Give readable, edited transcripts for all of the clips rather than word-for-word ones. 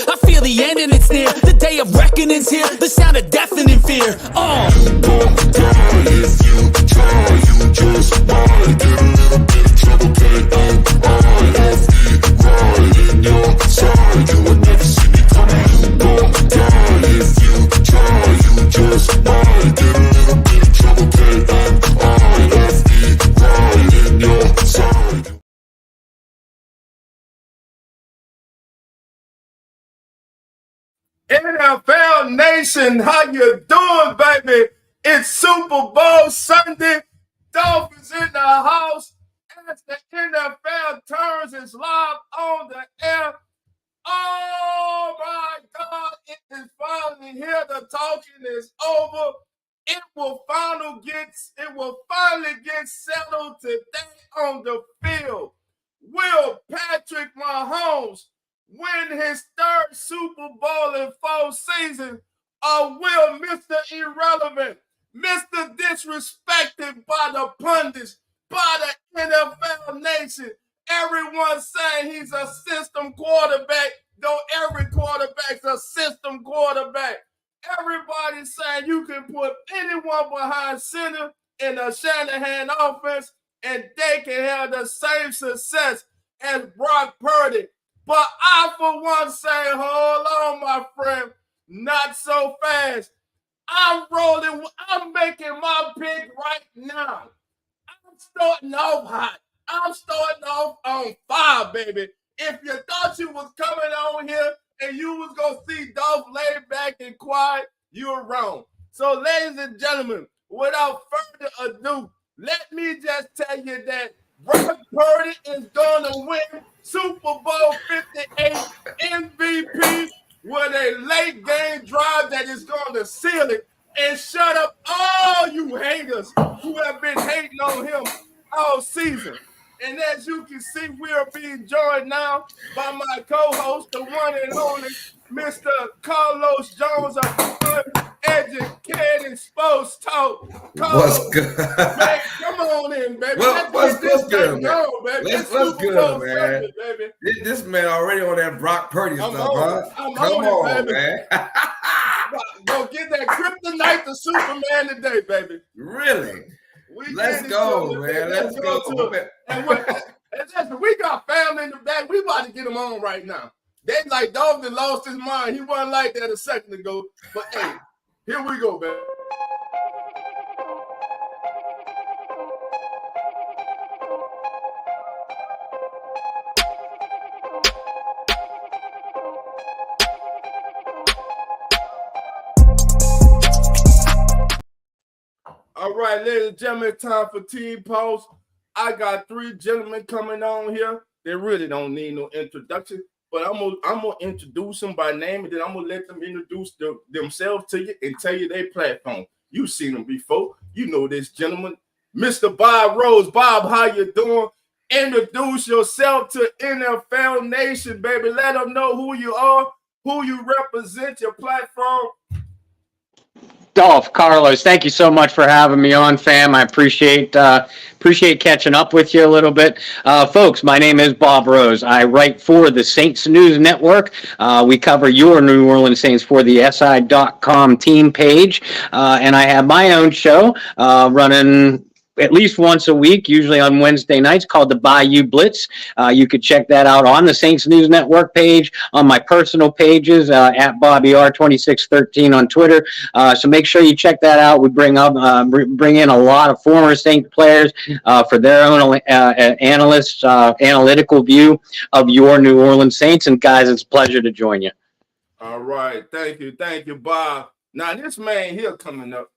I feel the end and it's near. The day of reckoning's here. The sound of deafening fear. You gon' die if you try. You just might get a little bit of trouble. KIFE, right in your side. You would never see me coming. You gon' die if you try. You just might get a little bit of trouble. KIFE, right in your side. NFL Nation, how you doing, baby? It's Super Bowl Sunday. Dolphins in the house as the NFL turns its live on the air. Oh my God, it is finally here. The talking is over. It will finally get settled today on the field. Will Patrick Mahomes win his third Super Bowl in 4 seasons, or will Mr. Irrelevant, Mr. Disrespected by the pundits, by the NFL Nation, everyone saying he's a system quarterback, though every quarterback's a system quarterback. Everybody saying you can put anyone behind center in a Shanahan offense and they can have the same success as Brock Purdy. But I, for one, say, hold on, my friend, not so fast. I'm making my pick right now. I'm starting off hot. I'm starting off on fire, baby. If you thought you was coming on here and you was going to see Dolph laid back and quiet, you were wrong. So, ladies and gentlemen, without further ado, let me just tell you that Brock Purdy is going to win Super Bowl 58 MVP with a late game drive that is going to seal it and shut up all you haters who have been hating on him all season. And as you can see, we are being joined now by my co-host, the one and only Mr. Carlos Jones of Good Educated Sports Talk. Carlos, what's good? Man, come on in, baby. What's good, man? Baby. What's good, man? Sunday, baby. This man already on that Brock Purdy stuff, huh? Come on, baby. Man. Go get that kryptonite to Superman today, baby. Really? Let's go, man. Let's go. And listen, we got family in the back. We about to get him on right now. They like Dolphin lost his mind. He wasn't like that a second ago. But hey, here we go, baby. All right, ladies and gentlemen, it's time for Team Post. I got 3 gentlemen coming on here. They really don't need no introduction, but I'm gonna introduce them by name, and then I'm gonna let them introduce themselves to you and tell you their platform. You've seen them before. You know this gentleman, Mr. Bob Rose. Bob, how you doing? Introduce yourself to NFL Nation, baby. Let them know who you are, who you represent, your platform. Dolph, Carlos, thank you so much for having me on, fam. I appreciate catching up with you a little bit. Folks, my name is Bob Rose. I write for the Saints News Network. We cover your New Orleans Saints for the SI.com team page. And I have my own show running at least once a week, usually on Wednesday nights, called the Bayou Blitz. You could check that out on the Saints News Network page, on my personal pages, at BobbyR2613 on Twitter. So make sure you check that out. We bring in a lot of former Saints players for their own analytical view of your New Orleans Saints. And guys, it's a pleasure to join you. All right. Thank you, Bob. Now, this man here coming up,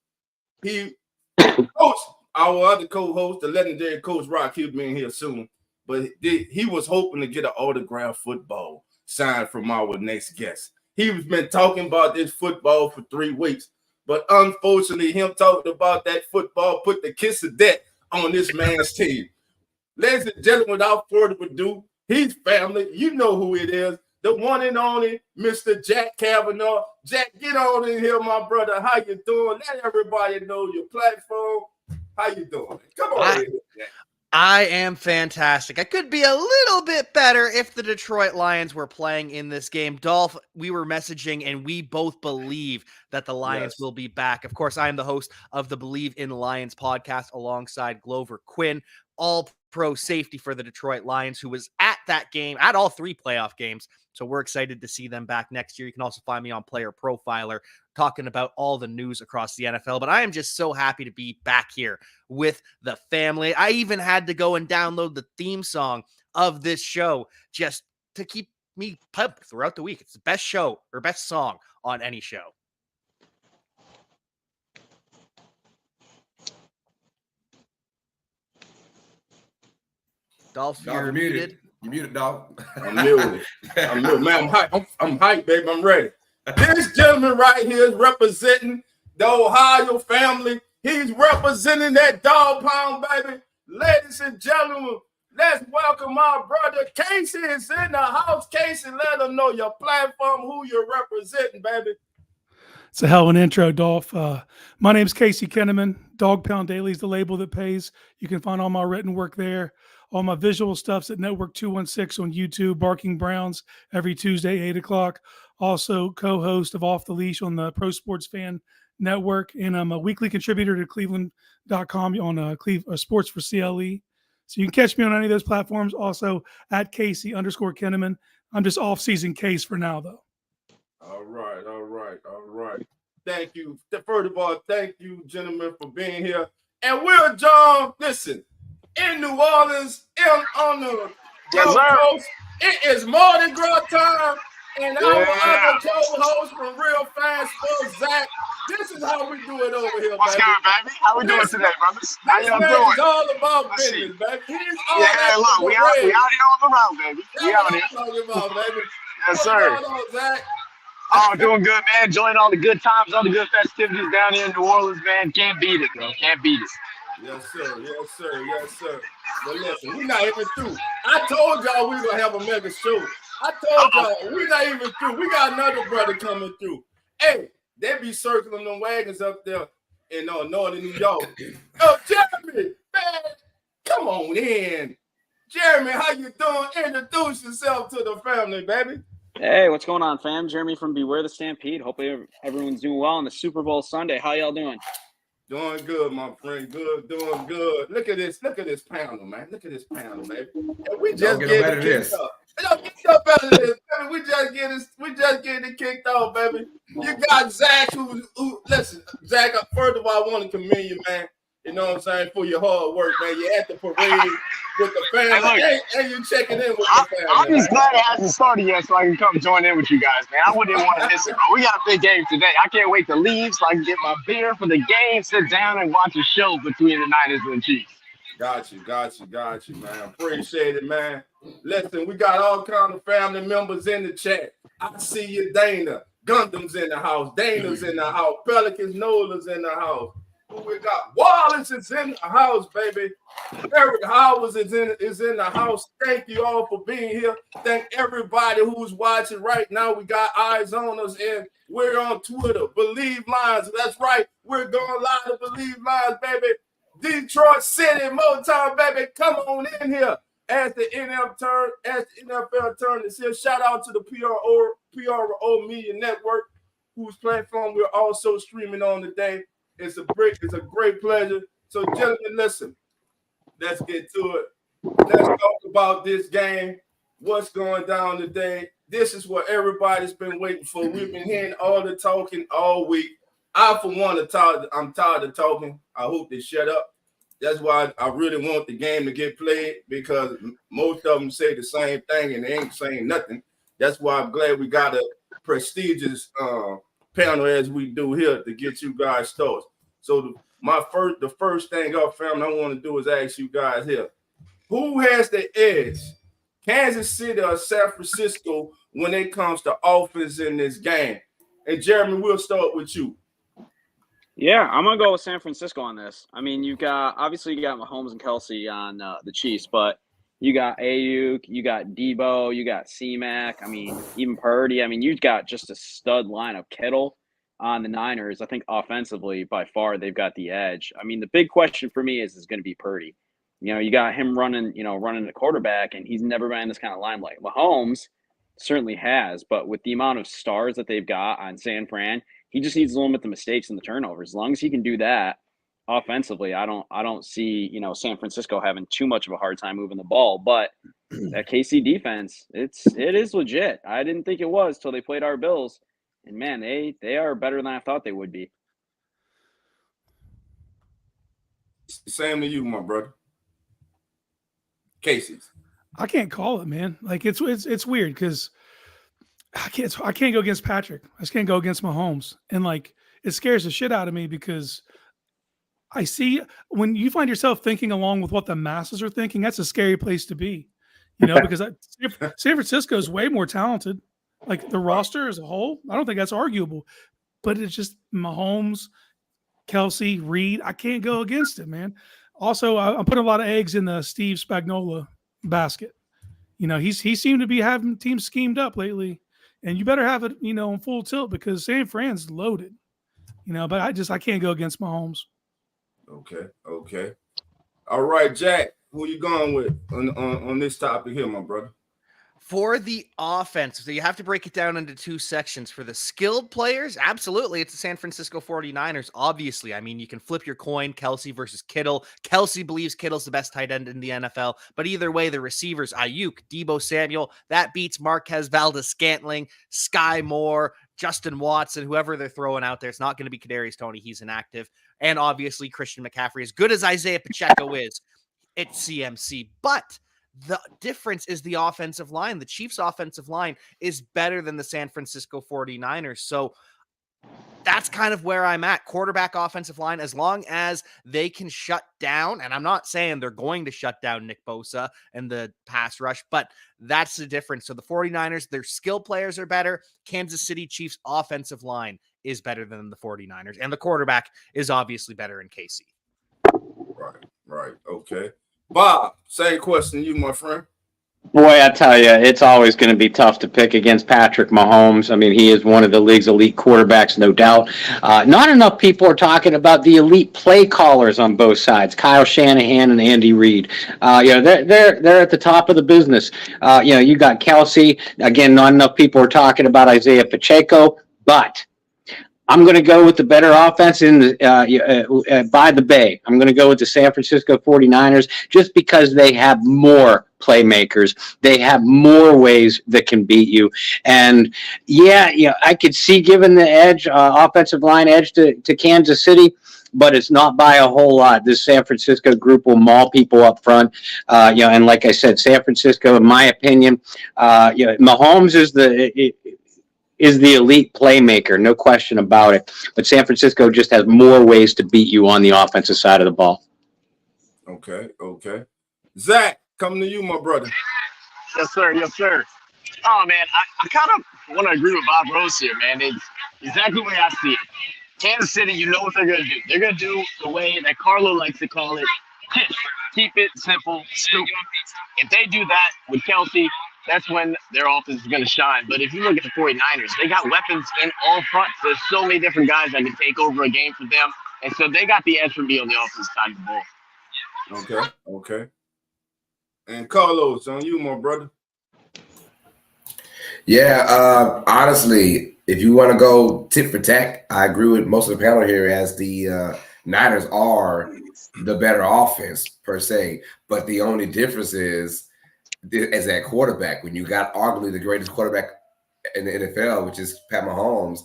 Coach, our other co-host, the legendary Coach Rock, he'll be in here soon. But he was hoping to get an autographed football signed from our next guest. He's been talking about this football for 3 weeks. But unfortunately, him talking about that football put the kiss of death on this man's team. Ladies and gentlemen, without further ado, he's family. You know who it is. The one and only Mr. Jack Kavanaugh. Jack, get on in here, my brother. How you doing? Let everybody know your platform. How you doing? Come on in, Jack. I am fantastic. I could be a little bit better if the Detroit Lions were playing in this game. Dolph, we were messaging and we both believe that the Lions will be back. Of course, I am the host of the Believe in Lions podcast alongside Glover Quinn, all pro safety for the Detroit Lions, who was at that game, at all 3 playoff games. So we're excited to see them back next year. You can also find me on Player Profiler talking about all the news across the NFL. But I am just so happy to be back here with the family. I even had to go and download the theme song of this show just to keep me pumped throughout the week. It's the best show or best song on any show. Dolph, you're muted. You muted, dog. I'm muted. I'm muted. Man, I'm hyped, baby. I'm ready. This gentleman right here is representing the Ohio family. He's representing that dog pound, baby. Ladies and gentlemen, let's welcome our brother Casey is in the house. Casey, let them know your platform, who you're representing, baby. It's a hell of an intro, Dolph. My name's Casey Kenneman. Dog Pound Daily is the label that pays. You can find all my written work there. All my visual stuff's at Network 216 on YouTube, Barking Browns every Tuesday, 8 o'clock. Also co-host of Off the Leash on the Pro Sports Fan Network. And I'm a weekly contributor to Cleveland.com on Sports for CLE. So you can catch me on any of those platforms. Also at Casey_Kenneman. I'm just off-season Case for now, though. All right. Thank you. First of all, thank you, gentlemen, for being here. And we're John, listen, in New Orleans, on the Gulf Coast. It is Mardi Gras time, and our other co-host from Real Fast Sports, Zach. This is how we do it over here, What's baby. good, baby? How we doing today, brothers? How y'all doing? It's all about business, baby. He's all look, we out here on the road, baby. We out here. Talking about, baby. Yes, sir. What's going on, Zach? Oh, doing good, man. Enjoying all the good times, all the good festivities down here in New Orleans, man. Can't beat it, man. Can't beat it. Yes, sir. But listen, we're not even through. I told y'all we were going to have a mega show. I told y'all we're not even through. We got another brother coming through. Hey, they be circling them wagons up there in northern New York. Oh, Jeremy, man, come on in. Jeremy, how you doing? Introduce yourself to the family, baby. Hey, what's going on, fam? Jeremy from Beware the Stampede. Hopefully everyone's doing well on the Super Bowl Sunday. How y'all doing? Doing good, my friend. Doing good. Look at this panel, man. Look at this panel, baby. And we just getting kicked off. We just getting it kicked off, baby. You got Zach, who listen, Zach. First of all, I want to commend you, man. You know what I'm saying, for your hard work, man. You're at the parade with the family, and you checking in with the family. I'm just glad it hasn't started yet so I can come join in with you guys, man. I wouldn't want to miss it, bro. We got a big game today. I can't wait to leave so I can get my beer for the game, sit down, and watch a show between the Niners and the Chiefs. Got you, man. Appreciate it, man. Listen, we got all kind of family members in the chat. I see you, Dana. Gundam's in the house. Dana's in the house. Pelicans Nola's in the house. We got Wallace is in the house, baby. Eric Howard is in the house. Thank you all for being here. Thank everybody who's watching right now. We got eyes on us, and we're on Twitter. Believe Lions. That's right. We're going live to Believe Lions, baby. Detroit City, Motown, baby. Come on in here. As the NFL turn this here. Shout out to the PRO Media Network, whose platform we're also streaming on today. It's a great pleasure. So, gentlemen, listen. Let's get to it. Let's talk about this game. What's going down today? This is what everybody's been waiting for. We've been hearing all the talking all week. I, for one, I'm tired of talking. I hope they shut up. That's why I really want the game to get played, because most of them say the same thing and they ain't saying nothing. That's why I'm glad we got a prestigious panel as we do here to get you guys thoughts. So the first thing up, family, I want to do is ask you guys here: who has the edge, Kansas City or San Francisco, when it comes to offense in this game? And Jeremy, we'll start with you. Yeah, I'm gonna go with San Francisco on this. I mean, you got Mahomes and Kelsey on the Chiefs, but you got Ayuk, you got Debo, you got C-Mac. I mean, even Purdy. I mean, you've got just a stud lineup. Kittle on the Niners, I think offensively, by far, they've got the edge. I mean, the big question for me is going to be Purdy. You got him running the quarterback, and he's never been in this kind of limelight. Mahomes certainly has, but with the amount of stars that they've got on San Fran, he just needs to limit the mistakes and the turnovers. As long as he can do that offensively, I don't see, San Francisco having too much of a hard time moving the ball. But that KC defense, it is legit. I didn't think it was till they played our Bills. And man, they are better than I thought they would be. Same to you, my brother. Casey's. I can't call it, man. Like it's weird because I can't go against Patrick. I just can't go against Mahomes, and like it scares the shit out of me because I see when you find yourself thinking along with what the masses are thinking, that's a scary place to be, because San Francisco is way more talented. Like the roster as a whole, I don't think that's arguable, but it's just Mahomes, Kelsey, Reed. I can't go against it, man. Also, I'm putting a lot of eggs in the Steve Spagnuolo basket. He seemed to be having teams schemed up lately, and you better have it, in full tilt because San Fran's loaded. But I can't go against Mahomes. Okay. All right, Jack, who you going with on this topic here, my brother? For the offense, so you have to break it down into two sections. For the skilled players, absolutely, it's the San Francisco 49ers, obviously. I mean, you can flip your coin, Kelsey versus Kittle. Kelsey believes Kittle's the best tight end in the NFL, but either way, the receivers, Ayuk, Deebo Samuel, that beats Marquez Valdes-Scantling, Sky Moore, Justin Watson, whoever they're throwing out there. It's not going to be Kadarius Toney. He's inactive. And obviously, Christian McCaffrey, as good as Isaiah Pacheco is, it's CMC. But the difference is the offensive line. The Chiefs' offensive line is better than the San Francisco 49ers. So that's kind of where I'm at. Quarterback, offensive line, as long as they can shut down, and I'm not saying they're going to shut down Nick Bosa and the pass rush, but that's the difference. So the 49ers, their skill players are better. Kansas City Chiefs' offensive line is better than the 49ers, and the quarterback is obviously better in KC. Right. Okay. Bob, same question to you, my friend. Boy, I tell you, it's always going to be tough to pick against Patrick Mahomes. I mean, he is one of the league's elite quarterbacks, no doubt. Not enough people are talking about the elite play callers on both sides, Kyle Shanahan and Andy Reid. They're at the top of the business. You got Kelsey. Again, not enough people are talking about Isaiah Pacheco, but I'm going to go with the better offense by the Bay. I'm going to go with the San Francisco 49ers just because they have more playmakers. They have more ways that can beat you. And, I could see giving the edge, offensive line edge to Kansas City, but it's not by a whole lot. This San Francisco group will maul people up front. And like I said, San Francisco, in my opinion, Mahomes is the elite playmaker, no question about it. But San Francisco just has more ways to beat you on the offensive side of the ball. Okay. Zach, coming to you, my brother. Yes, sir. Oh, man, I kind of want to agree with Bob Rose here, man. It's exactly the way I see it. Kansas City, you know what they're going to do. They're going to do the way that Carlo likes to call it, keep it simple, stupid. If they do that with Kelsey, that's when their offense is going to shine. But if you look at the 49ers, they got weapons in all fronts. There's so many different guys that can take over a game for them. And so they got the edge for me on the offensive side of the ball. Okay. And Carlos, on you, my brother. Yeah, honestly, if you want to go tit for tat, I agree with most of the panel here as the Niners are the better offense per se. But the only difference is as that quarterback, when you got arguably the greatest quarterback in the NFL, which is Pat Mahomes,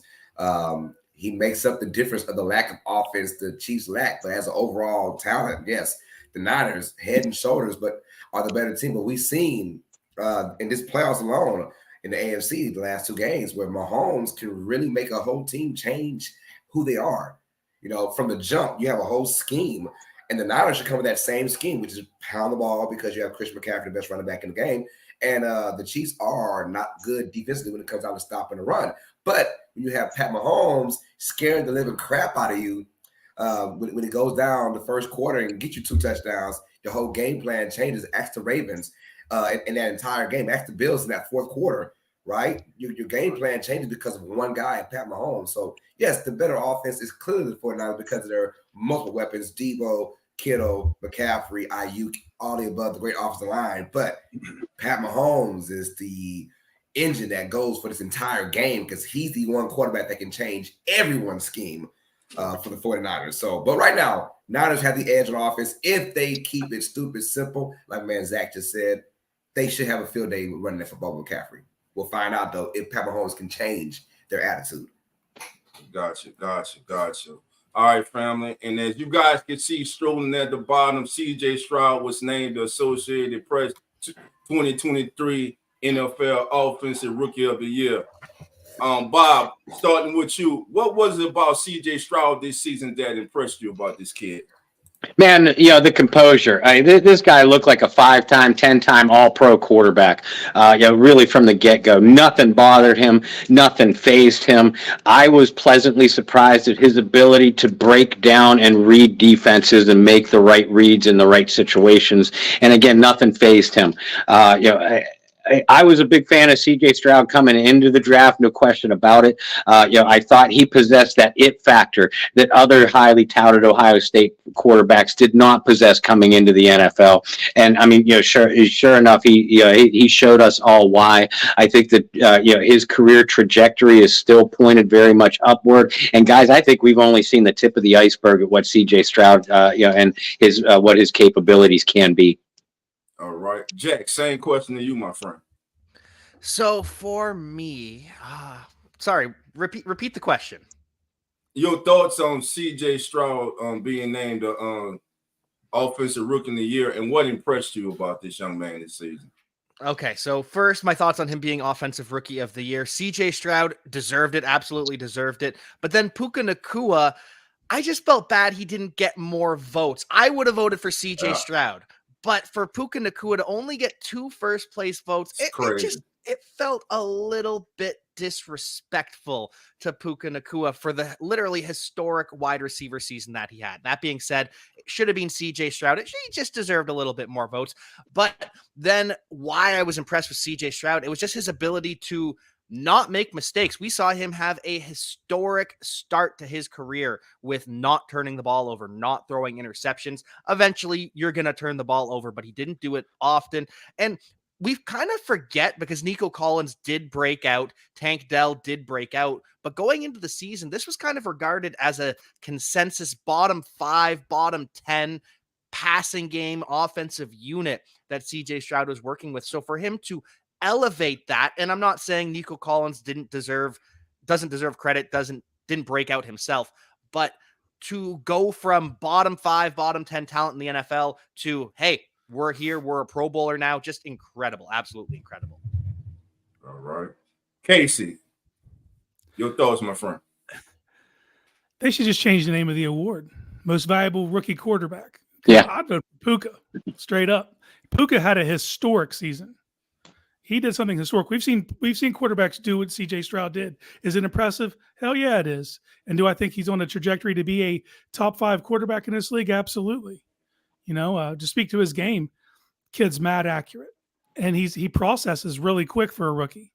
he makes up the difference of the lack of offense the Chiefs lack. But as an overall talent, yes, the Niners, head and shoulders, but are the better team. But we've seen in this playoffs alone in the AFC the last two games where Mahomes can really make a whole team change who they are. From the jump, you have a whole scheme. And the Niners should come with that same scheme, which is pound the ball because you have Christian McCaffrey, the best running back in the game. And the Chiefs are not good defensively when it comes down to stopping the run. But when you have Pat Mahomes scaring the living crap out of you, when it goes down the first quarter and get you 2 touchdowns, your whole game plan changes. Ask the Ravens in that entire game. Ask the Bills in that fourth quarter, right? Your game plan changes because of one guy, Pat Mahomes. So, yes, the better offense is clearly the 49ers because of their multiple weapons, Deebo, Kittle, McCaffrey, Ayuk, all the above, the great offensive line. But Pat Mahomes is the engine that goes for this entire game because he's the one quarterback that can change everyone's scheme for the 49ers. So, but right now, Niners have the edge on offense. If they keep it stupid simple, like man Zach just said, they should have a field day running that for Bob McCaffrey. We'll find out, though, if Pat Mahomes can change their attitude. Gotcha. All right, family. And as you guys can see, strolling at the bottom, C.J. Stroud was named the Associated Press 2023 NFL Offensive Rookie of the Year. Bob, starting with you, what was it about C.J. Stroud this season that impressed you about this kid? Man, the composure. This guy looked like a 5-time, 10-time All-Pro quarterback. Really from the get-go, nothing bothered him, nothing fazed him. I was pleasantly surprised at his ability to break down and read defenses and make the right reads in the right situations. And again, nothing fazed him. I was a big fan of C.J. Stroud coming into the draft, no question about it. I thought he possessed that it factor that other highly touted Ohio State quarterbacks did not possess coming into the NFL. And I mean, sure enough, he showed us all why. I think that his career trajectory is still pointed very much upward. And guys, I think we've only seen the tip of the iceberg at what C.J. Stroud, and his what his capabilities can be. All right, Jack, same question to you, my friend. So for me, sorry, repeat the question. Your thoughts on C.J. Stroud being named the Offensive Rookie of the Year, and what impressed you about this young man this season? Okay, so first, my thoughts on him being Offensive Rookie of the Year. C.J. Stroud deserved it, absolutely deserved it. But then Puka Nacua, I just felt bad he didn't get more votes. I would have voted for C.J. Stroud. But for Puka Nacua to only get 2 first-place votes, it felt a little bit disrespectful to Puka Nacua for the literally historic wide receiver season that he had. That being said, it should have been C.J. Stroud. He just deserved a little bit more votes. But then why I was impressed with C.J. Stroud, it was just his ability to not make mistakes. We saw him have a historic start to his career with not turning the ball over, not throwing interceptions. Eventually, you're going to turn the ball over, but he didn't do it often. And we kind of forget because Nico Collins did break out, Tank Dell did break out, but going into the season, this was kind of regarded as a consensus bottom 5, bottom 10 passing game offensive unit that CJ Stroud was working with. So for him to elevate that, and I'm not saying Nico Collins doesn't deserve credit, didn't break out himself, but to go from bottom 5, bottom 10 talent in the NFL to, hey, we're here, we're a Pro Bowler now, just incredible, absolutely incredible. All right. Casey, your thoughts, my friend? They should just change the name of the award. Most Valuable Rookie Quarterback. Yeah. I'd vote for Puka, straight up. Puka had a historic season. He did something historic. We've seen quarterbacks do what C.J. Stroud did. Is it impressive? Hell yeah, it is. And do I think he's on a trajectory to be a top 5 quarterback in this league? Absolutely. To speak to his game, kid's mad accurate, and he processes really quick for a rookie.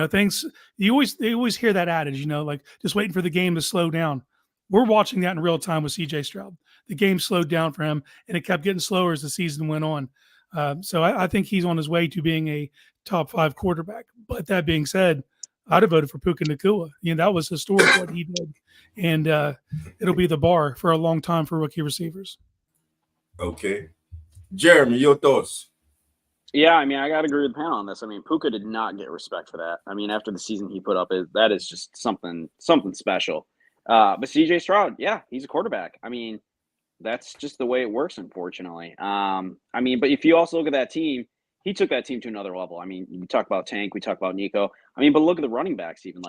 Things they always hear that adage, like just waiting for the game to slow down. We're watching that in real time with C.J. Stroud. The game slowed down for him, and it kept getting slower as the season went on. So I think he's on his way to being a top 5 quarterback. But that being said, I'd have voted for Puka Nacua. That was historic what he did, and it'll be the bar for a long time for rookie receivers. Okay. Jeremy, your thoughts? Yeah, I got to agree with the panel on this. Puka did not get respect for that. After the season he put up, that is just something special. But CJ Stroud, yeah, he's a quarterback. That's just the way it works, unfortunately. But if you also look at that team, he took that team to another level. We talk about Tank, we talk about Nico. But look at the running backs even.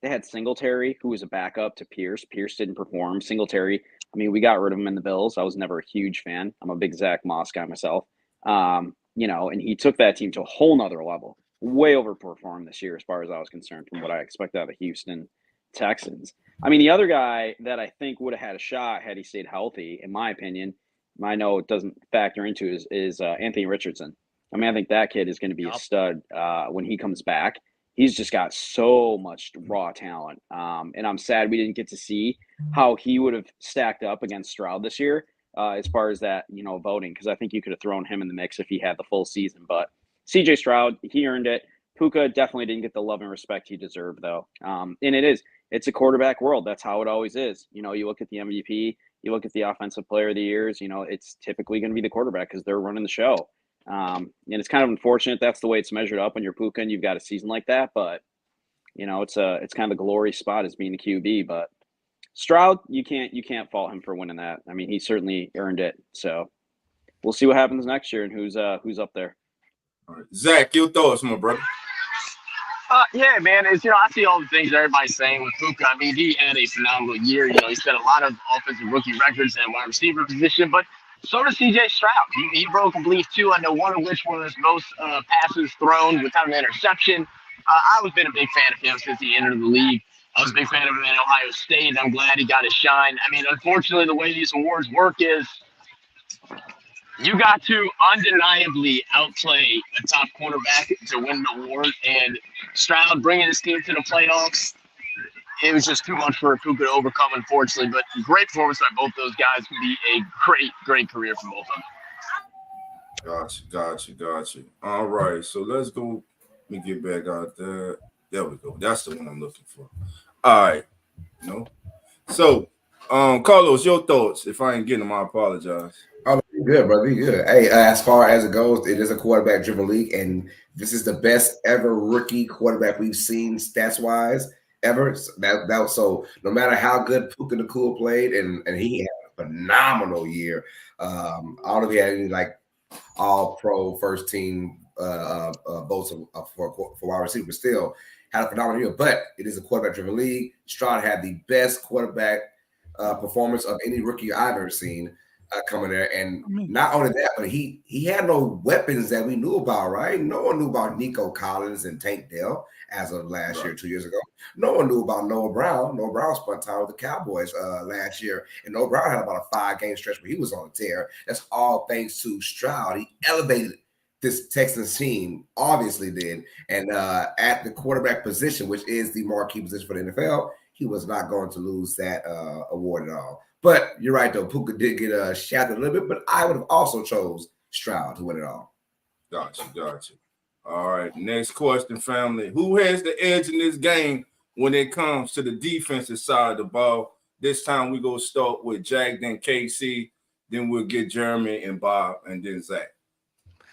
They had Singletary, who was a backup to Pierce. Pierce didn't perform. Singletary, we got rid of him in the Bills. I was never a huge fan. I'm a big Zach Moss guy myself. And he took that team to a whole nother level. Way overperformed this year as far as I was concerned from what I expected out of the Houston Texans. The other guy that I think would have had a shot had he stayed healthy, in my opinion, I know it doesn't factor into is Anthony Richardson. I think that kid is going to be a stud when he comes back. He's just got so much raw talent. And I'm sad we didn't get to see how he would have stacked up against Stroud this year. as far as that, voting, because I think you could have thrown him in the mix if he had the full season. But CJ Stroud, he earned it. Puka definitely didn't get the love and respect he deserved, though. And it's a quarterback world. That's how it always is. You look at the MVP, you look at the offensive player of the years, it's typically going to be the quarterback because they're running the show. And it's kind of unfortunate that's the way it's measured up when you're Puka and you've got a season like that. But, it's kind of the glory spot as being the QB. But Stroud, you can't fault him for winning that. I mean, he certainly earned it. So we'll see what happens next year and who's up there. All right. Zach, your thoughts, my brother. Yeah, man. It's I see all the things everybody's saying with Puka. I mean, he had a phenomenal year. He set a lot of offensive rookie records at wide receiver position, but so does CJ Stroud. He broke, I believe, 2. I know one of which was most passes thrown without an interception. I was been a big fan of him since he entered the league. I was a big fan of him at Ohio State, and I'm glad he got his shine. I mean, unfortunately, the way these awards work is you got to undeniably outplay a top quarterback to win an award, and Stroud bringing his team to the playoffs, it was just too much for Puka to overcome, unfortunately. But great performance by both those guys. Would be a great career for both of them. Gotcha. All right, so let's go. Let me get back out there. There we go. That's the one I'm looking for. All right. So, Carlos, your thoughts. If I ain't getting them, I apologize. Oh, good, brother. Be good. Hey, as far as it goes, it is a quarterback-driven league, and this is the best ever rookie quarterback we've seen stats-wise ever. So no matter how good Puka Nacua played, and he had a phenomenal year. I don't know if he had any all-pro first team votes for wide receiver, but still had a phenomenal year. But it is a quarterback-driven league. Stroud had the best quarterback performance of any rookie I've ever seen. Coming there, and not only that, but he had no weapons that we knew about, right? No one knew about Nico Collins and Tank Dell as of last year, 2 years ago. No one knew about Noah Brown. Noah Brown spent time with the Cowboys last year, and Noah Brown had about a 5-game stretch where he was on a tear. That's all thanks to Stroud. He elevated this Texans team, obviously did, and at the quarterback position, which is the marquee position for the NFL, he was not going to lose that award at all. But you're right, though. Puka did get shafted a little bit, but I would have also chose Stroud to win it all. Gotcha. All right, next question, family. Who has the edge in this game when it comes to the defensive side of the ball? This time we go start with Jack, then KC, then we'll get Jeremy and Bob, and then Zach.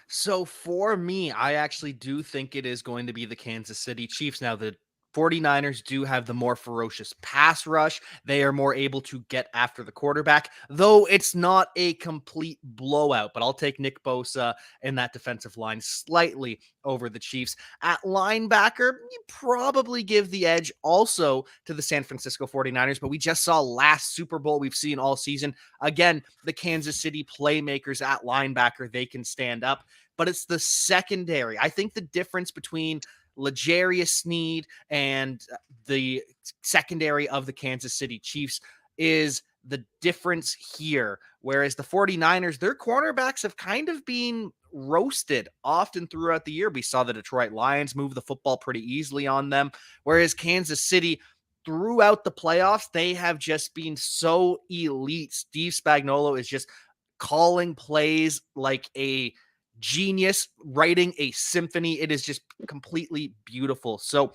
So for me, I actually do think it is going to be the Kansas City Chiefs. Now, the 49ers do have the more ferocious pass rush. They are more able to get after the quarterback, though it's not a complete blowout. But I'll take Nick Bosa in that defensive line slightly over the Chiefs. At linebacker, you probably give the edge also to the San Francisco 49ers, but we just saw last Super Bowl we've seen all season. Again, the Kansas City playmakers at linebacker, they can stand up, but it's the secondary. I think the difference between L'Jarius Sneed and the secondary of the Kansas City Chiefs is the difference here. Whereas the 49ers, their cornerbacks have kind of been roasted often throughout the year. We saw the Detroit Lions move the football pretty easily on them. Whereas Kansas City, throughout the playoffs, they have just been so elite. Steve Spagnuolo is just calling plays like a genius, writing a symphony. It is just completely beautiful. So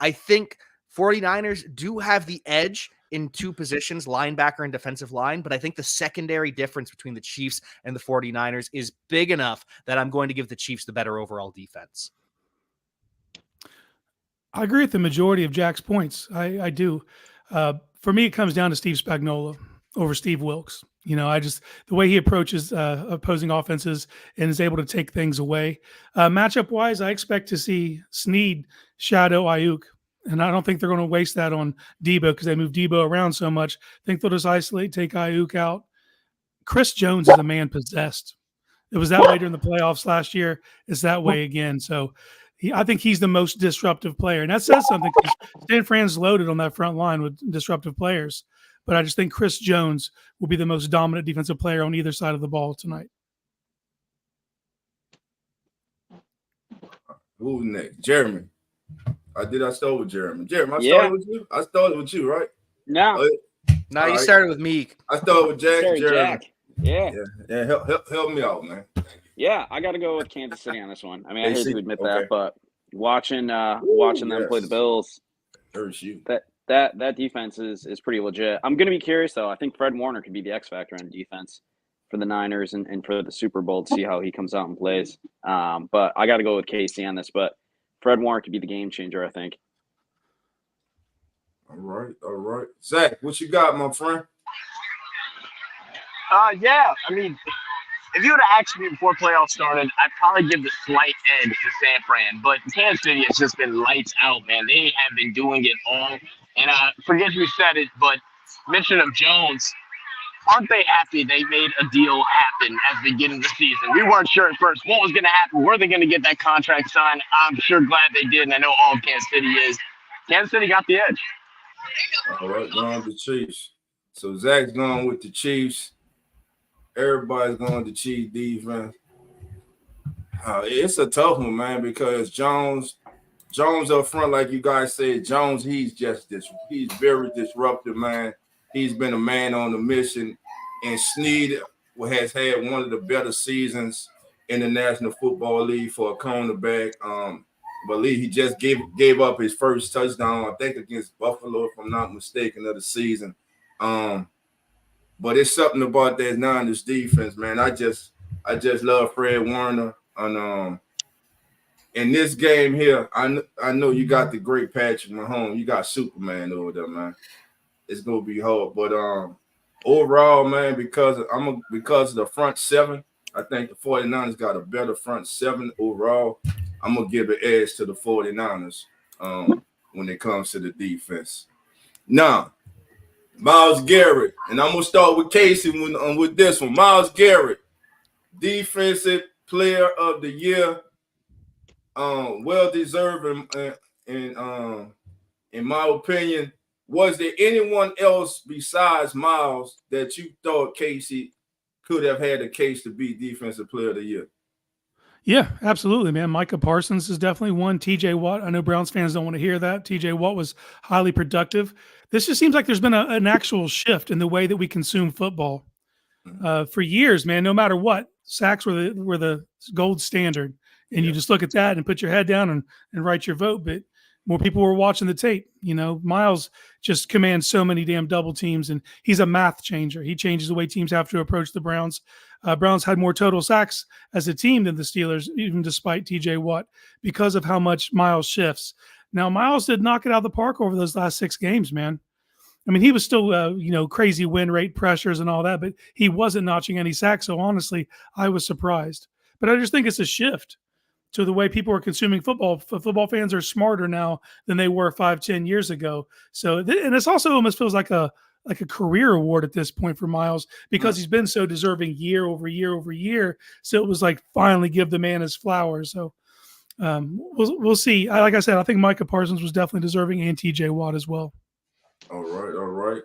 I think 49ers do have the edge in two positions, linebacker and defensive line, but I think the secondary difference between the Chiefs and the 49ers is big enough that I'm going to give the Chiefs the better overall defense. I agree with the majority of Jack's points. I do. For me, it comes down to Steve Spagnuolo over Steve Wilks. The way he approaches opposing offenses and is able to take things away. Matchup wise, I expect to see Sneed shadow Ayuk, and I don't think they're going to waste that on Debo because they move Debo around so much. I think they'll just isolate, take Ayuk out. Chris Jones is a man possessed. It was that way during the playoffs last year. It's that way again. So I think he's the most disruptive player, and that says something because San Fran's loaded on that front line with disruptive players. But I just think Chris Jones will be the most dominant defensive player on either side of the ball tonight. Who's next? Jeremy. I start with Jeremy. Jeremy, started with you? I started with you, right? No. No, you started with me. I started with Jack. Jeremy. Jack. Yeah. Yeah. Help me out, man. Yeah, I got to go with Kansas City on this one. I mean, I hate KC? to admit Okay. that, but watching Ooh, them play the yes. Bills, Hurts you. that defense is pretty legit. I'm going to be curious though. I think Fred Warner could be the X factor on defense for the Niners and for the Super Bowl to see how he comes out and plays. But I got to go with KC on this. But Fred Warner could be the game changer, I think. All right. Zach, what you got, my friend? Yeah. I mean, if you would have asked me before playoffs started, I'd probably give the slight edge to San Fran. But Kansas City has just been lights out, man. They have been doing it all. And I forget who said it, but mention of Jones. Aren't they happy they made a deal happen as they get into the season? We weren't sure at first what was going to happen. Were they going to get that contract signed? I'm sure glad they did, and I know all Kansas City is. Kansas City got the edge. All right, going to the Chiefs. So Zach's going with the Chiefs. Everybody's going to Chiefs defense. It's a tough one, man, because Jones up front, like you guys said, Jones, he's very disruptive, man. He's been a man on a mission, and Snead has had one of the better seasons in the National Football League for a cornerback. But he just gave up his first touchdown, I think, against Buffalo, if I'm not mistaken, of the season. But it's something about that Niners defense, man. I just love Fred Warner. And in this game here, I know you got the great Patrick Mahomes. You got Superman over there, man. It's gonna be hard, but overall, man, because of the front seven, I think the 49ers got a better front seven overall. I'm gonna give an edge to the 49ers when it comes to the defense. Now, Myles Garrett, and I'm gonna start with Casey with this one. Myles Garrett, Defensive Player of the Year, well deserved, and in my opinion. Was there anyone else besides Myles that you thought Casey could have had a case to be Defensive Player of the Year? Yeah, absolutely, man. Micah Parsons is definitely one. TJ Watt, I know Browns fans don't want to hear that. TJ Watt was highly productive. This just seems like there's been an actual shift in the way that we consume football. For years, man, no matter what, sacks were the gold standard. And you just look at that and put your head down and write your vote. But more people were watching the tape. You know, Myles just commands so many damn double teams, and he's a math changer. He changes the way teams have to approach the Browns. Browns had more total sacks as a team than the Steelers, even despite TJ Watt, because of how much Myles shifts. Now, Myles did knock it out of the park over those last 6 games, man. I mean, he was still, crazy win rate pressures and all that, but he wasn't notching any sacks. So honestly, I was surprised. But I just think it's a shift to the way people are consuming football. Football fans are smarter now than they were 5-10 years ago. So, and it's also almost feels like a career award at this point for Myles, because he's been so deserving year over year over year. So it was like, finally give the man his flowers. So we'll see. Like I said, I think Micah Parsons was definitely deserving, and TJ Watt as well. All right.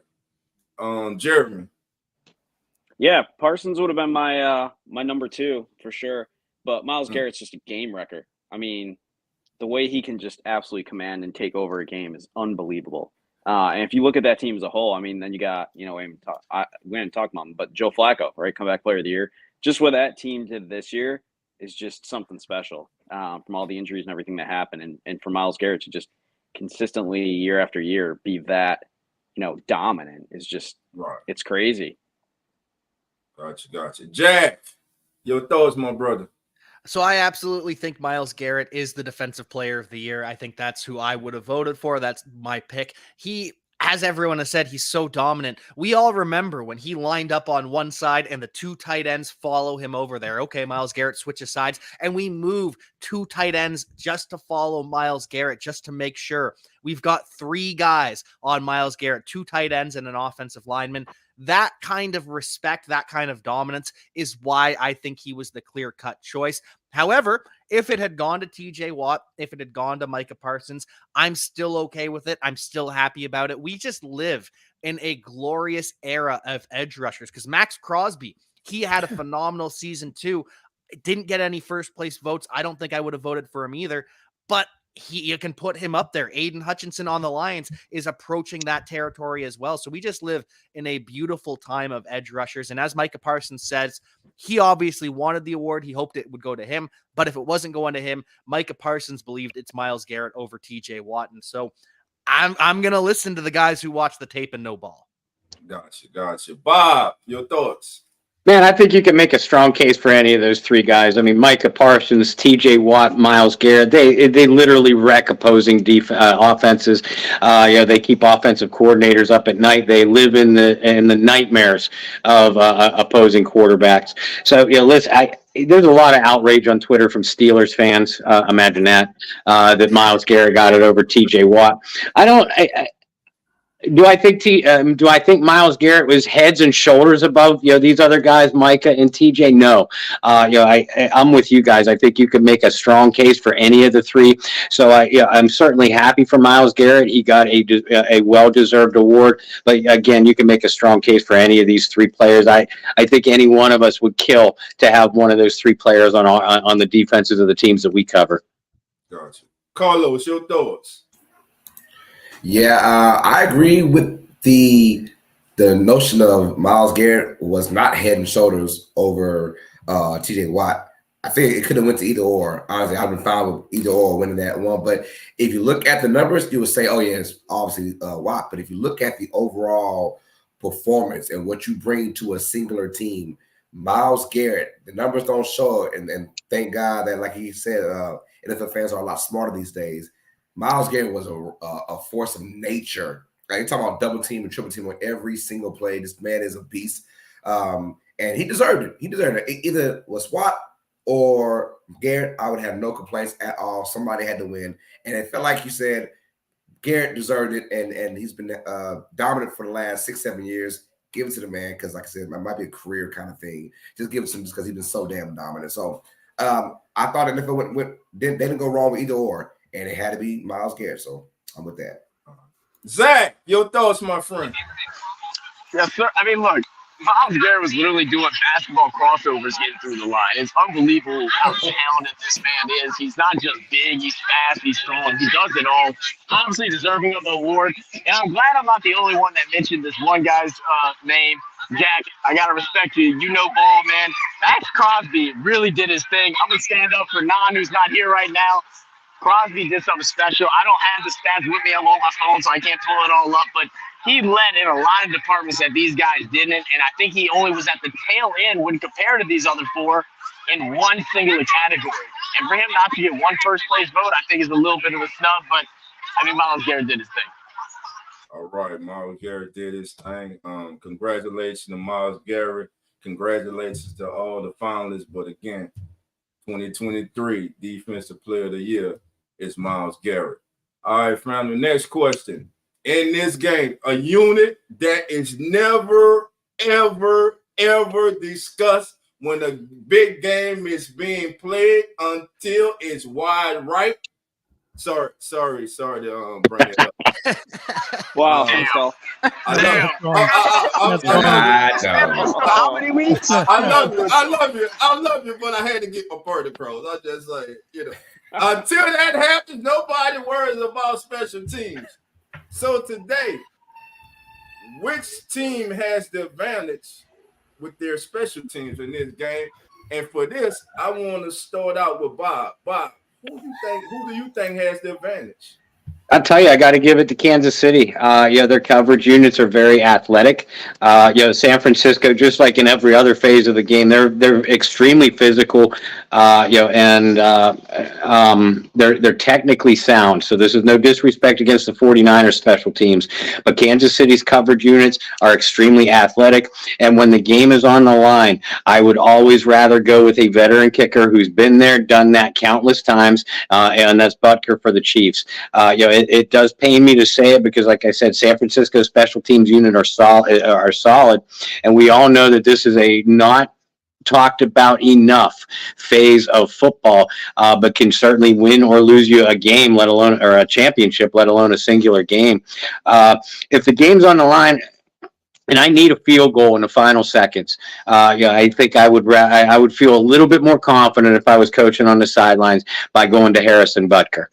Jeremy. Yeah, Parsons would have been my number 2 for sure. But Myles Garrett's just a game wrecker. I mean, the way he can just absolutely command and take over a game is unbelievable. And if you look at that team as a whole, I mean, then you got, we didn't talk about him, but Joe Flacco, right? Comeback player of the year. Just what that team did this year is just something special from all the injuries and everything that happened. And for Myles Garrett to just consistently year after year be that, dominant is just, It's crazy. Gotcha. Jack, your thoughts, my brother? So I absolutely think Myles Garrett is the Defensive Player of the Year. I think that's who I would have voted for. That's my pick. He, as everyone has said, he's so dominant. We all remember when he lined up on one side and the 2 tight ends follow him over there. Okay, Myles Garrett switches sides, and we move 2 tight ends just to follow Myles Garrett, just to make sure. We've got 3 guys on Myles Garrett, 2 tight ends and an offensive lineman. That kind of respect, that kind of dominance is why I think he was the clear-cut choice. However, if it had gone to TJ Watt, if it had gone to Micah Parsons, I'm still okay with it. I'm still happy about it. We just live in a glorious era of edge rushers, because Max Crosby, he had a phenomenal season too. Didn't get any first place votes. I don't think I would have voted for him either. But you can put him up there. Aiden Hutchinson on the Lions is approaching that territory as well. So we just live in a beautiful time of edge rushers. And as Micah Parsons says, he obviously wanted the award. He hoped it would go to him. But if it wasn't going to him, Micah Parsons believed it's Myles Garrett over TJ Watt. And so I'm going to listen to the guys who watch the tape and know ball. Gotcha. Bob, your thoughts? Man, I think you can make a strong case for any of those three guys. I mean, Micah Parsons, TJ Watt, Myles Garrett, they literally wreck opposing offenses. They keep offensive coordinators up at night. They live in the nightmares of opposing quarterbacks. So, listen, there's a lot of outrage on Twitter from Steelers fans. Imagine that Myles Garrett got it over TJ Watt. Do I think Myles Garrett was heads and shoulders above these other guys, Micah and TJ? No. I'm with you guys. I think you could make a strong case for any of the three. So I'm certainly happy for Myles Garrett. He got a well-deserved award. But again, you can make a strong case for any of these three players. I think any one of us would kill to have one of those three players on the defenses of the teams that we cover. Gotcha. Carlos, your thoughts? Yeah, I agree with the notion of Myles Garrett was not head and shoulders over TJ Watt. I think it could have went to either or. Honestly, I've been fine with either or winning that one. But if you look at the numbers, you would say, oh, yeah, it's obviously Watt. But if you look at the overall performance and what you bring to a singular team, Myles Garrett, the numbers don't show it. And thank God that, like he said, NFL fans are a lot smarter these days. Myles Garrett was a force of nature. Right? You're talking about double team and triple team on every single play. This man is a beast. And he deserved it. It either was Watt or Garrett. I would have no complaints at all. Somebody had to win. And it felt like you said Garrett deserved it. And he's been dominant for the last 6-7 years. Give it to the man because, like I said, it might be a career kind of thing. Just give it to him just because he's been so damn dominant. So I thought if it they didn't go wrong with either or. And it had to be Myles Garrett, so I'm with that. Zach, your thoughts, my friend? Yes, sir. I mean, look, Myles Garrett was literally doing basketball crossovers getting through the line. It's unbelievable how talented this man is. He's not just big, he's fast, he's strong, he does it all. Obviously deserving of the award. And I'm glad I'm not the only one that mentioned this one guy's name. Jack, I got to respect you. You know ball, man. Max Crosby really did his thing. I'm going to stand up for Nan, who's not here right now. Crosby did something special. I don't have the stats with me. I'm on my phone, so I can't pull it all up. But he led in a lot of departments that these guys didn't. And I think he only was at the tail end when compared to these other four in one singular category. And for him not to get one first-place vote, I think is a little bit of a snub. But I think Myles Garrett did his thing. All right, Myles Garrett did his thing. Congratulations to Myles Garrett. Congratulations to all the finalists. But again, 2023 Defensive Player of the Year is Myles Garrett. All right, family, next question. In this game, a unit that is never, ever, ever discussed when a big game is being played until it's wide right. Sorry to bring it up. Wow, how many weeks? I love you, but I had to get my party pros. I just like, until that happens, nobody worries about special teams. So today, which team has the advantage with their special teams in this game? And for this, I want to start out with Bob. Bob, who do you think has the advantage? I'll tell you, I got to give it to Kansas City. Their coverage units are very athletic. San Francisco, just like in every other phase of the game, they're extremely physical. And they're technically sound. So this is no disrespect against the 49ers special teams, but Kansas City's coverage units are extremely athletic. And when the game is on the line, I would always rather go with a veteran kicker who's been there, done that countless times, and that's Butker for the Chiefs. It does pain me to say it because, like I said, San Francisco's special teams unit are solid, and we all know that this is a not talked about enough phase of football, but can certainly win or lose you a game, let alone or a championship, let alone a singular game. If the game's on the line and I need a field goal in the final seconds, I think I would feel a little bit more confident if I was coaching on the sidelines by going to Harrison Butker.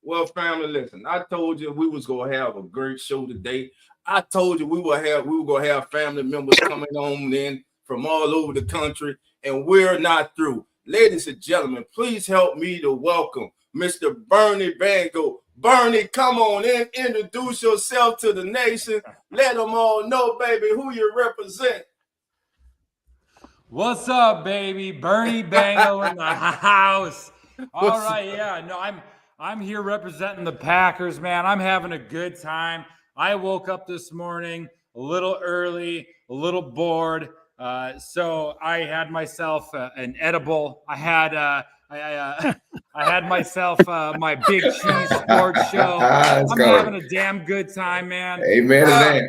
Well, family, listen. I told you we was gonna have a great show today. I told you we were gonna have family members coming on in from all over the country, and we're not through. Ladies and gentlemen, please help me to welcome Mr. Bernie Van Gogh. Bernie, come on in, introduce yourself to the nation. Let them all know, baby, who you represent. What's up, baby? Bernie Bango in the house. All right, yeah. No, I'm here representing the Packers, man. I'm having a good time. I woke up this morning a little early, a little bored. So I had myself an edible. I had myself my Big Cheese Sports Show. I'm having a damn good time, man. Amen to that.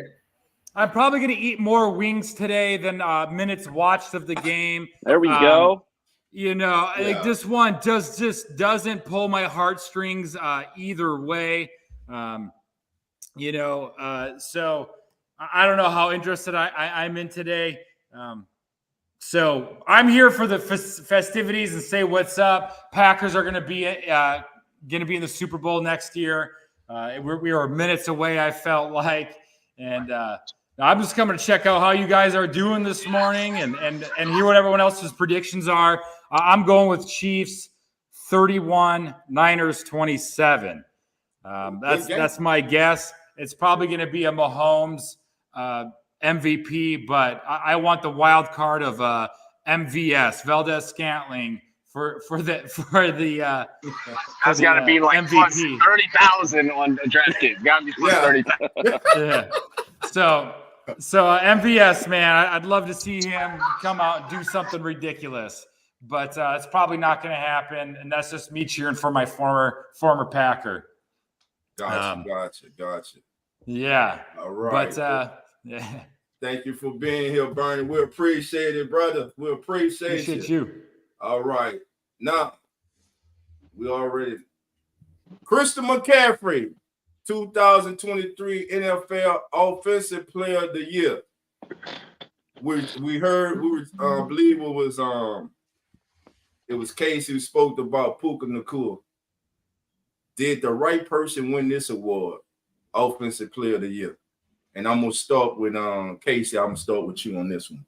I'm probably going to eat more wings today than minutes watched of the game. There we go. You know, like this one just doesn't pull my heartstrings either way. You know, so I don't know how interested I'm in today. So I'm here for the festivities and say what's up. Packers are going to be in the Super Bowl next year. We are minutes away, I felt like, and I'm just coming to check out how you guys are doing this morning and hear what everyone else's predictions are. I'm going with Chiefs 31, Niners 27. That's my guess. It's probably going to be a Mahomes MVP, but I want the wild card of MVS, Valdez-Scantling for the That's got to be like MVP. plus 30,000 on the DraftKings. Got to be plus 30,000. Yeah. So MVS, man, I'd love to see him come out and do something ridiculous, but it's probably not going to happen. And that's just me cheering for my former Packer. Gotcha. Yeah. All right. But yeah. Thank you for being here, Bernie. We appreciate it, brother. We appreciate you. All right. Now, we already Christian McCaffrey, 2023 NFL Offensive Player of the Year. We heard, believe it was Casey who spoke about Puka Nacua. Did the right person win this award, Offensive Player of the Year? And I'm gonna start with Casey. I'm gonna start with you on this one.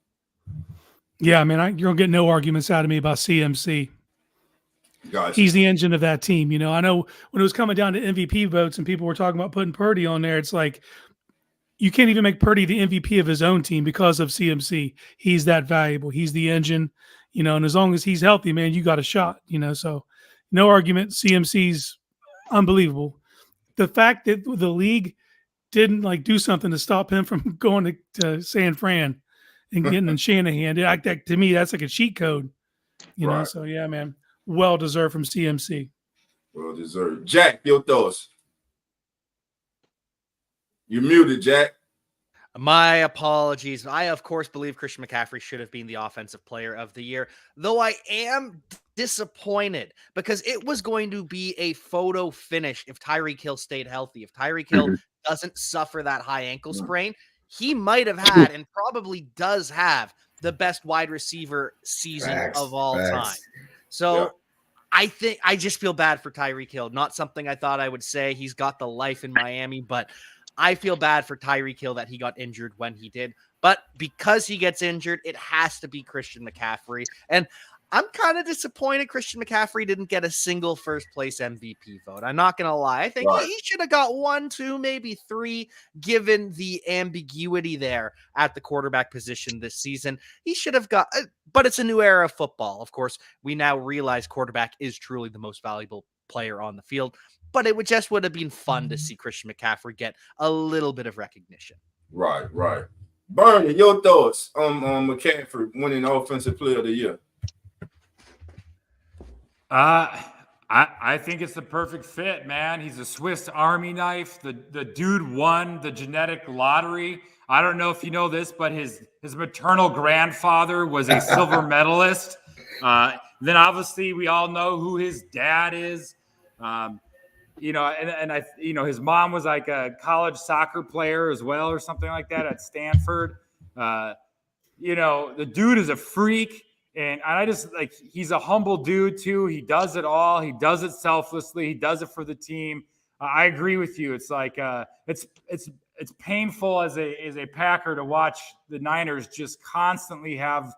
Yeah, man, you're gonna get no arguments out of me about CMC. Gotcha. He's the engine of that team. You know, I know when it was coming down to MVP votes and people were talking about putting Purdy on there, it's like you can't even make Purdy the MVP of his own team because of CMC. He's that valuable. He's the engine, you know, and as long as he's healthy, man, you got a shot, you know. So no argument. CMC's unbelievable. The fact that the league didn't do something to stop him from going to San Fran and getting in Shanahan, to me, that's like a cheat code, you know. So yeah, man, well deserved from CMC. Well deserved. Jack, your thoughts? You're muted, Jack. My apologies. I, of course, believe Christian McCaffrey should have been the Offensive Player of the Year, though I am disappointed because it was going to be a photo finish if Tyreek Hill stayed healthy. If Tyreek Hill doesn't suffer that high ankle sprain, he might have had and probably does have the best wide receiver season of all time. So I think I just feel bad for Tyreek Hill. Not something I thought I would say. He's got the life in Miami, but I feel bad for Tyreek Hill that he got injured when he did. But because he gets injured, it has to be Christian McCaffrey. And I'm kind of disappointed Christian McCaffrey didn't get a single first-place MVP vote. I'm not going to lie. I think he should have got 1, 2, maybe 3, given the ambiguity there at the quarterback position this season. He should have got – but it's a new era of football. Of course, we now realize quarterback is truly the most valuable player on the field. But it would have been fun to see Christian McCaffrey get a little bit of recognition. Right. Bernie, your thoughts on McCaffrey winning Offensive Player of the Year? I think it's the perfect fit, man. He's a Swiss Army knife. The dude won the genetic lottery. I don't know if you know this, but his maternal grandfather was a silver medalist. Then obviously we all know who his dad is. You know, and his mom was like a college soccer player as well or something like that at Stanford. You know, the dude is a freak. And I just like, he's a humble dude too. He does it all. He does it selflessly. He does it for the team. I agree with you. It's like it's painful as a Packer to watch the Niners just constantly have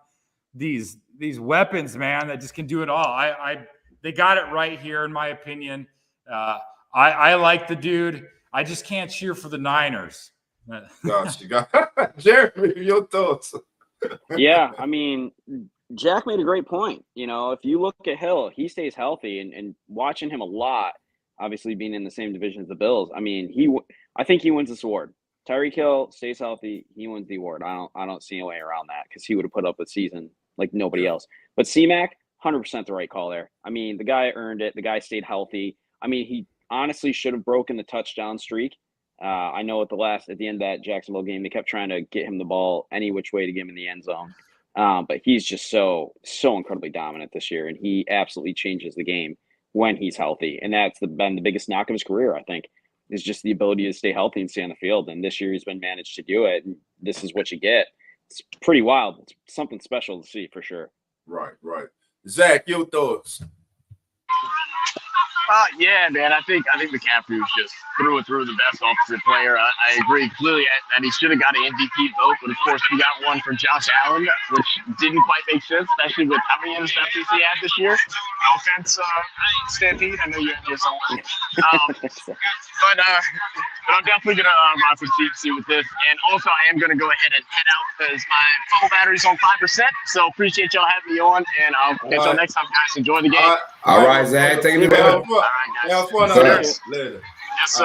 these weapons, man, that just can do it all. They got it right here, in my opinion. I like the dude. I just can't cheer for the Niners. Gotcha. Jeremy, your thoughts? Yeah, I mean, Jack made a great point. You know, if you look at Hill, he stays healthy, and watching him a lot, obviously being in the same division as the Bills. I mean, I think he wins this award. Tyreek Hill stays healthy, he wins the award. I don't see a way around that, because he would have put up a season like nobody else. But C-Mac, 100% the right call there. I mean, the guy earned it. The guy stayed healthy. I mean, he honestly should have broken the touchdown streak. I know at the end of that Jacksonville game, they kept trying to get him the ball any which way to get him in the end zone. But he's just so incredibly dominant this year, and he absolutely changes the game when he's healthy. And that's been the biggest knock of his career, I think, is just the ability to stay healthy and stay on the field. And this year he's been managed to do it. And this is what you get. It's pretty wild. It's something special to see for sure. Right. Zach, your thoughts? Yeah, man. I think McCaffrey was just through and through the best offensive player. I agree completely that he should have got an MVP vote, but of course we got one for Josh Allen, which didn't quite make sense, especially with how many interceptions he had this year. No offense, Stampede. I know you're in here somewhere. But I'm definitely gonna ride for CFC with this, and also I am gonna go ahead and head out because my phone battery's on 5%. So appreciate y'all having me on, and I'll catch y'all next time, guys. Enjoy the game. All right, Zach. Take it back. Have fun out there. Later. Yes, sir.